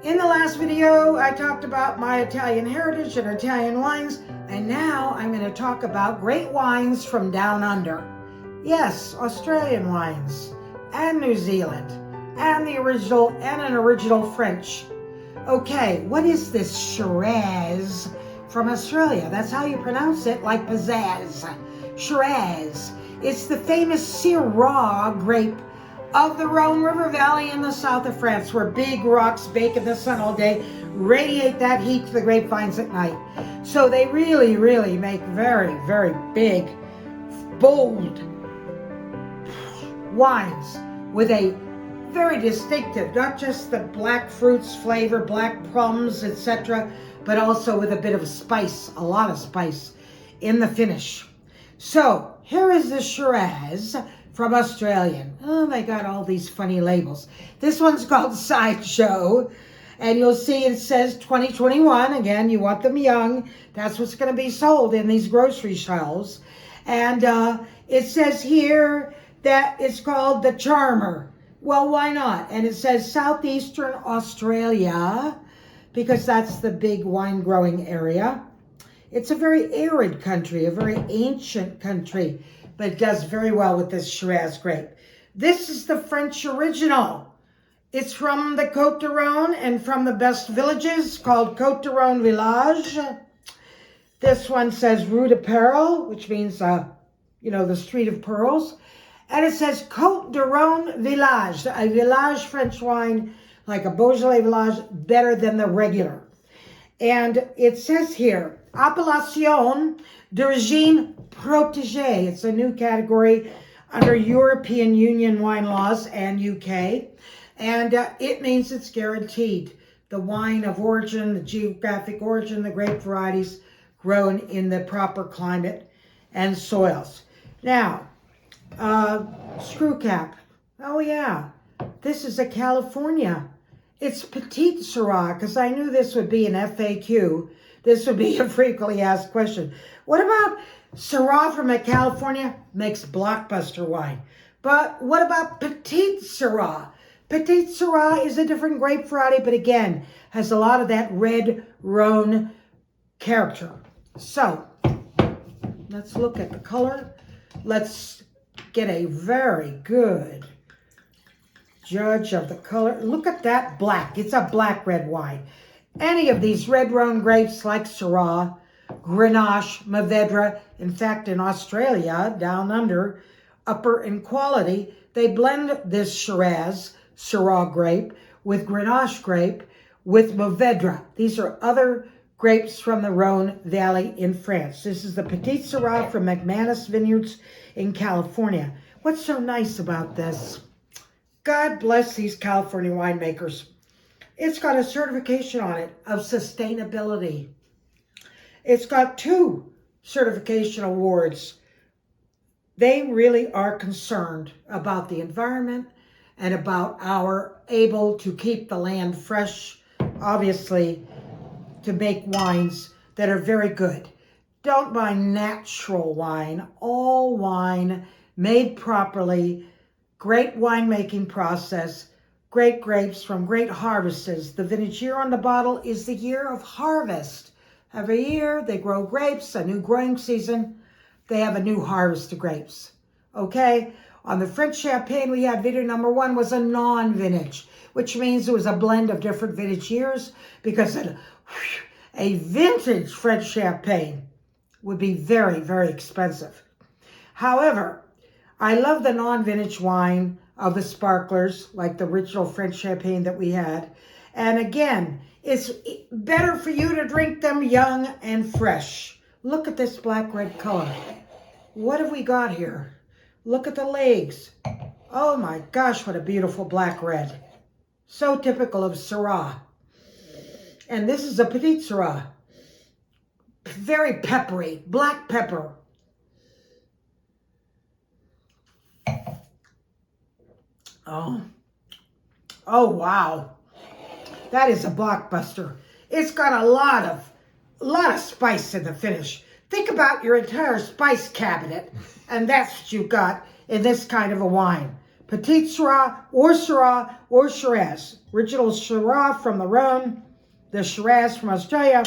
In the last video, I talked about my Italian heritage and Italian wines, and now I'm going to talk about great wines from down under. Yes, Australian wines, and New Zealand, and an original French. Okay, what is this Shiraz from Australia? That's how you pronounce it, like pizzazz. Shiraz. It's the famous Syrah grape of the Rhone River Valley in the south of France, where big rocks bake in the sun all day, radiate that heat to the grapevines at night. So they really make very, very big, bold wines with a very distinctive, not just the black fruits flavor, black plums, etc., but also with a bit of spice, a lot of spice in the finish. So here is the Shiraz from Australian. Oh, they got all these funny labels. This one's called Sideshow, and you'll see it says 2021. Again, you want them young. That's what's going to be sold in these grocery shelves. And it says here that it's called the Charmer. Well, why not? And it says Southeastern Australia, because that's the big wine growing area. It's a very arid country, a very ancient country, but it does very well with this Shiraz grape. This is the French original. It's from the Côte de Rhône and from the best villages called Côte de Rhône Village. This one says Rue de Perle, which means, the Street of Pearls. And it says Côte de Rhône Village, a village French wine, like a Beaujolais village, better than the regular. And it says here, Appellation d'origine protégée. It's a new category under European Union wine laws and UK. And it means it's guaranteed. The wine of origin, the geographic origin, the grape varieties grown in the proper climate and soils. Now, screw cap. Oh yeah, this is a California. It's Petite Syrah, because I knew this would be an FAQ. This would be a frequently asked question. What about Syrah from California? Makes blockbuster wine. But what about Petite Syrah? Petite Syrah is a different grape variety, but again, has a lot of that red Rhone character. So, let's look at the color. Let's get a very good judge of the color. Look at that black. It's a black red wine. Any of these red Rhone grapes like Syrah, Grenache, Mourvedre, in fact in Australia, down under, upper in quality, they blend this Shiraz, Syrah grape, with Grenache grape, with Mourvedre. These are other grapes from the Rhone Valley in France. This is the Petite Syrah from McManus Vineyards in California. What's so nice about this? God bless these California winemakers. It's got a certification on it of sustainability. It's got 2 certification awards. They really are concerned about the environment and about our able to keep the land fresh, obviously, to make wines that are very good. Don't buy natural wine. All wine made properly, great winemaking process, great grapes from great harvests. The vintage year on the bottle is the year of harvest. Every year they grow grapes, a new growing season, they have a new harvest of grapes. Okay? On the French Champagne we had, video number 1 was a non-vintage, which means it was a blend of different vintage years, because a vintage French Champagne would be very, very expensive. However, I love the non-vintage wine of the sparklers, like the original French Champagne that we had. And again, it's better for you to drink them young and fresh. Look at this black-red color. What have we got here? Look at the legs. Oh my gosh, what a beautiful black-red. So typical of Syrah. And this is a Petite Syrah. Very peppery, black pepper. Oh wow. That is a blockbuster. It's got a lot of spice in the finish. Think about your entire spice cabinet, and that's what you've got in this kind of a wine. Petit Syrah or Shiraz. Original Syrah from the Rhone, the Shiraz from Australia,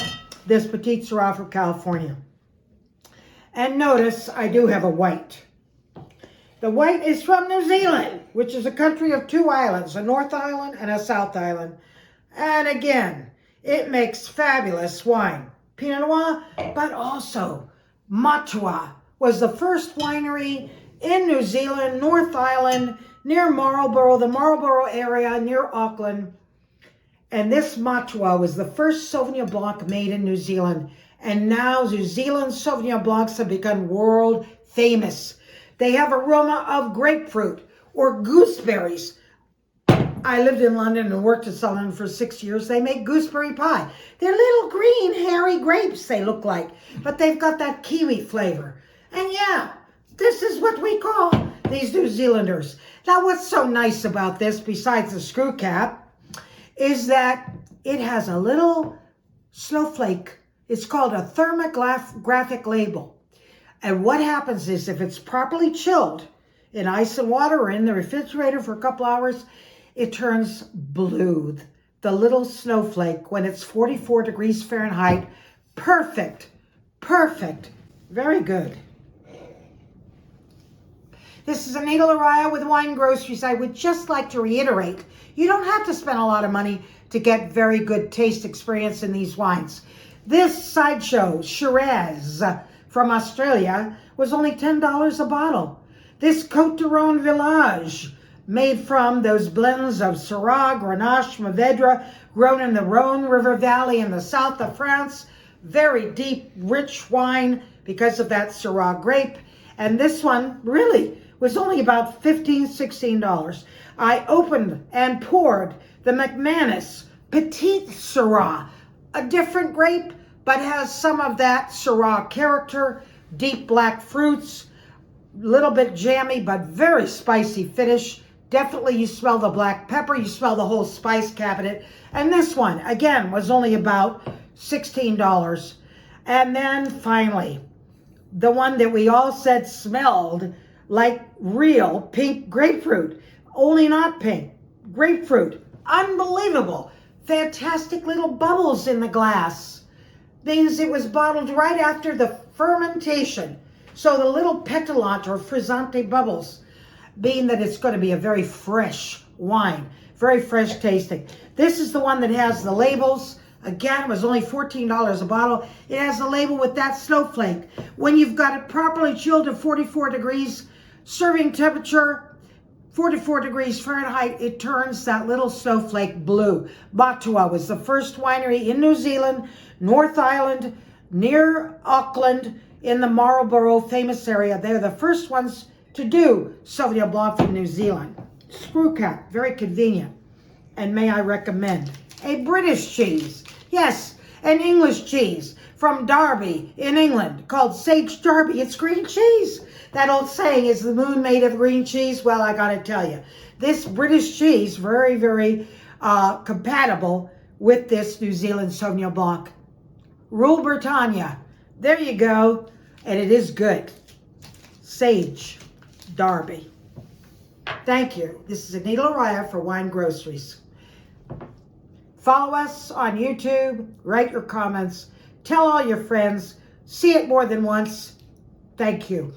this Petit Syrah from California. And notice I do have a white. The white is from New Zealand, which is a country of two islands, a North Island and a South Island. And again, it makes fabulous wine. Pinot Noir, but also Matua was the first winery in New Zealand, North Island, near Marlborough, the Marlborough area near Auckland. And this Matua was the first Sauvignon Blanc made in New Zealand. And now New Zealand Sauvignon Blancs have become world famous. They have aroma of grapefruit or gooseberries. I lived in London and worked in London for 6 years. They make gooseberry pie. They're little green, hairy grapes, they look like. But they've got that kiwi flavor. And yeah, this is what we call these New Zealanders. Now, what's so nice about this, besides the screw cap, is that it has a little snowflake. It's called a thermographic label. And what happens is if it's properly chilled in ice and water or in the refrigerator for a couple hours, it turns blue. The little snowflake when it's 44 degrees Fahrenheit. Perfect. Perfect. Very good. This is Anita LaRaia with Wine Groceries. I would just like to reiterate, you don't have to spend a lot of money to get very good taste experience in these wines. This Sideshow Shiraz from Australia was only $10 a bottle. This Côte du Rhône Village, made from those blends of Syrah, Grenache, Mourvedre, grown in the Rhone River Valley in the south of France. Very deep, rich wine because of that Syrah grape. And this one really was only about $15, $16. I opened and poured the McManus Petit Syrah, a different grape, but has some of that Syrah character, deep black fruits, little bit jammy, but very spicy finish. Definitely you smell the black pepper, you smell the whole spice cabinet. And this one, again, was only about $16. And then finally, the one that we all said smelled like real pink grapefruit, only not pink, grapefruit. Unbelievable. Fantastic little bubbles in the glass. Means it was bottled right after the fermentation. So the little pétillant or frizzante bubbles mean that it's going to be a very fresh wine, very fresh tasting. This is the one that has the labels. Again, it was only $14 a bottle. It has a label with that snowflake. When you've got it properly chilled at 44 degrees, serving temperature, 44 degrees Fahrenheit, it turns that little snowflake blue. Matua was the first winery in New Zealand, North Island, near Auckland, in the Marlborough famous area. They're the first ones to do Sauvignon Blanc from New Zealand. Screw cap, very convenient. And may I recommend a British cheese. Yes, an English cheese from Derby in England called Sage Derby. It's green cheese. That old saying, is the moon made of green cheese? Well, I gotta tell you, this British cheese, very, very compatible with this New Zealand Sauvignon Blanc. Rule Britannia. There you go. And it is good. Sage Derby. Thank you. This is Anita LaRaia for Wine Groceries. Follow us on YouTube. Write your comments. Tell all your friends. See it more than once. Thank you.